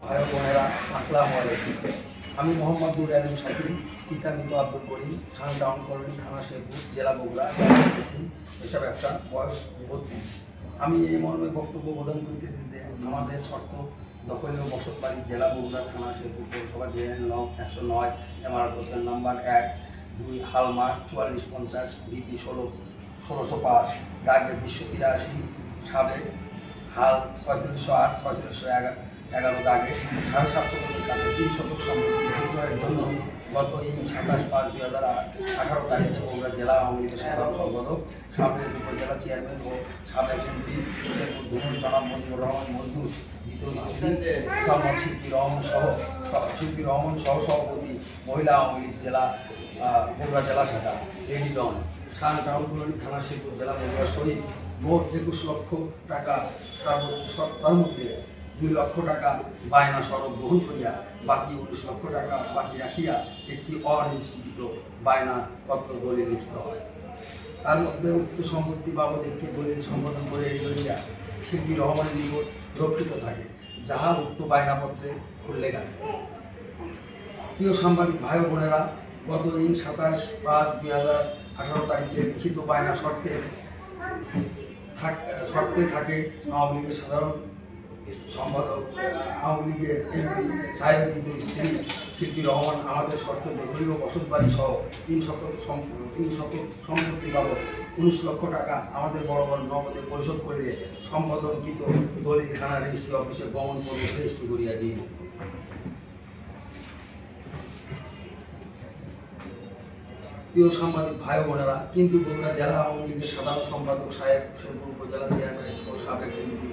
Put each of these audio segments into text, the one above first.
ভাই বোনেরা, আসসালামু আলাইকুম। আমি মোহাম্মদ নুর আলম শাকিল, পিতা মৃত আব্দুল করিম, থানা টাউন কলোনি, থানা শেরপুর, জেলা বগুড়া, এসব একটা বয়স 32। আমি এই মর্মে বক্তব্য প্রদান করতেছি যে আমাদের শর্ত দখলীয় বসতবাড়ি, জেলা বগুড়া, থানা শেরপুর, পৌরসভা, জেএন নং 109, এমারত নাম্বার 1-2, হালমার্ক 4450, ডিপি 1605, দাগে 283, সাবেক হাল 4608, 4611 দাগে 750 দাগে 3 শতক সম্পত্তি বিক্রয়ের জন্য গত 27/5/2018 তারিখে বগুড়া জেলা আওয়ামী লীগের সাধারণ সম্পাদক, সাবেক উপজেলা চেয়ারম্যান ও সাবেক এমপি জনাব মজিবুর রহমান মজদুর, দ্বিতীয় স্ত্রী মোহাম্মদ শিল্পী রহমান সহ সভাপতি, মহিলা আওয়ামী লীগ জেলা বগুড়া জেলা শাখা, লেডি ডন, শাহ টাউন কলোনি, থানা শেরপুর, জেলা বগুড়া সহিত মোট 21 লক্ষ টাকা, সর্বোচ্চ তার মধ্যে 2 লক্ষ টাকা বায়না সড়ক গ্রহণ করিয়া বাকি 19 লক্ষ টাকা বাকি রাখিয়া একটি অরেজিস্ট্রিকৃত বায়না পত্র দলিল লিখিত হয়। তার মধ্যে উক্ত সম্পত্তি বাবদ একটি দলিল সম্পাদন করে লইয়া শিল্পী রহমানের নিকট রক্ষিত থাকে, যাহা উক্ত বায়নাপত্রে উল্লেখ আছে। প্রিয় সাংবাদিক ভাই বোনেরা, গত 27/5/2018 তারিখে লিখিত বায়না শর্তে থাকে আওয়ামী লীগের সাধারণ সম্পাদক, আওয়ামী লীগের এমপি সাহেবের দ্বিতীয় স্ত্রী শিল্পী রহমান আমাদের শর্ত দখলীয় বসতবাড়ি সহ 3 শতক সম্পত্তি বাবদ 19 লক্ষ টাকা আমাদের বরাবর নগদে পরিশোধ করিলে সম্পাদনকৃত দলিল থানা রেজিস্ট্রি অফিসে গমন করে রেজিস্ট্রি করিয়া দিব। প্রিয় সাংবাদিক ভাই বোনেরা, কিন্তু বগুড়া জেলা আওয়ামী লীগের সাধারণ সম্পাদক সাহেব, শেরপুর উপজেলা চেয়ারম্যান ও সাবেক এমপি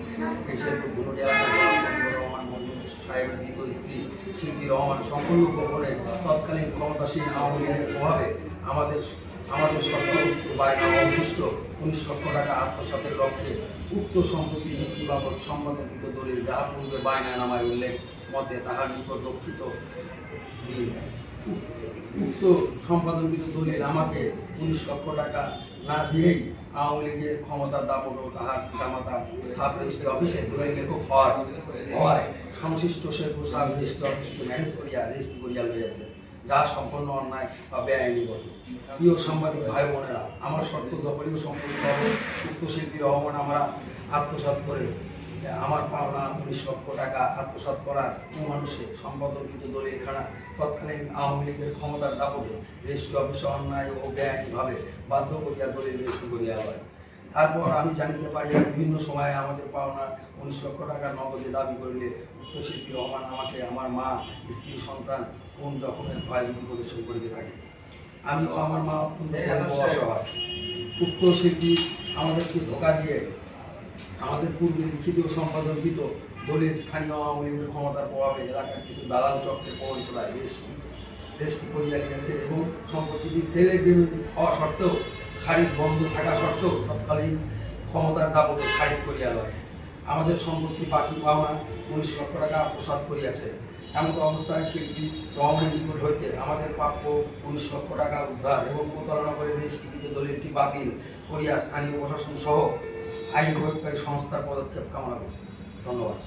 শেরপুর ঘুনুটি এলাকার মজিবুর রহমান মজদুর সাহেবের দ্বিতীয় স্ত্রী শিল্পী রহমান সম্পূর্ণ গোপনে তৎকালীন ক্ষমতাসীন আওয়ামী লীগের প্রভাবে আমাদের সরকার বায়না অবশিষ্ট 19 লক্ষ টাকা আত্মসাতের লক্ষ্যে উক্ত সম্পত্তি মুক্তি বাবদ সম্পাদনকৃত দলিল যাহা পূর্বে বায়নানামায় উল্লেখ মতে তাহার নিকট রক্ষিত দিন। উক্ত সম্পাদনকৃত দলিল আমাকে 19 লক্ষ টাকা না দিয়েই আওয়ামী লীগের ক্ষমতার দাপট ও তাহার জামাতা সাব রেজিস্ট্রি অফিসে দলিল লেখক হওয়ায় সংশ্লিষ্ট শেরপুর সাব রেজিস্ট্রি অফিসকে ম্যানেজ করিয়া রেজিস্ট্রি করিয়া লইয়াছে, যা সম্পূর্ণ অন্যায় বা বেআইনি গতি। প্রিয় সাংবাদিক ভাই বোনেরা, আমার শর্ত দখলীয় সম্পত্তি বাবদ উক্ত শিল্পী রহমান আমরা আত্মসাৎ করে আমার পাওনা 19 লক্ষ টাকা আত্মসাৎ করার মানুষে সম্পাদনকৃত দলিলখানা তৎকালীন আওয়ামী লীগের ক্ষমতার দাপটে রেজিস্ট্রি অফিসে অন্যায় ও বেআইনিভাবে বাধ্য করিয়া দলিল রেজিস্ট্রি করিয়া হয়। তারপর আমি জানিতে পারি বিভিন্ন সময়ে আমাদের পাওনা 19 লক্ষ টাকা নগদে দাবি করিলে উক্ত শিল্পী রহমান আমাকে আমার মা, স্ত্রী, সন্তান কোন রকমের ভয়ভীতি প্রদর্শন করিতে থাকে। আমি ও আমার মা অত্যন্ত অসহায়। উক্ত শিল্পী আমাদেরকে ধোঁকা দিয়ে আমাদের পূর্বে লিখিত সম্পাদনকৃত দলিল স্থানীয় আওয়ামী লীগের ক্ষমতার প্রভাবে এলাকার কিছু দালাল চক্রের প্রবঞ্চনায় রেজিস্ট্রি করিয়া নিয়েছে এবং সম্পত্তিটি সেল এগ্রিমেন্ট হওয়া সত্ত্বেও খারিজ বন্ধ থাকা সত্ত্বেও তৎকালীন ক্ষমতার দাপটে খারিজ করিয়া লয়। আমাদের সম্পত্তি বাকি পাওনা 19 লক্ষ টাকা আত্মসাৎ করিয়াছে। এমন অবস্থায় শিল্পী রহমানের নিকট হইতে আমাদের প্রাপ্য 19 লক্ষ টাকা উদ্ধার এবং প্রতারণা করে রেজিস্ট্রিকৃত দলিলটি বাতিল করিয়া স্থানীয় প্রশাসন সহ আইন প্রয়োগকারী সংস্থার পদক্ষেপ কামনা করছি। ধন্যবাদ।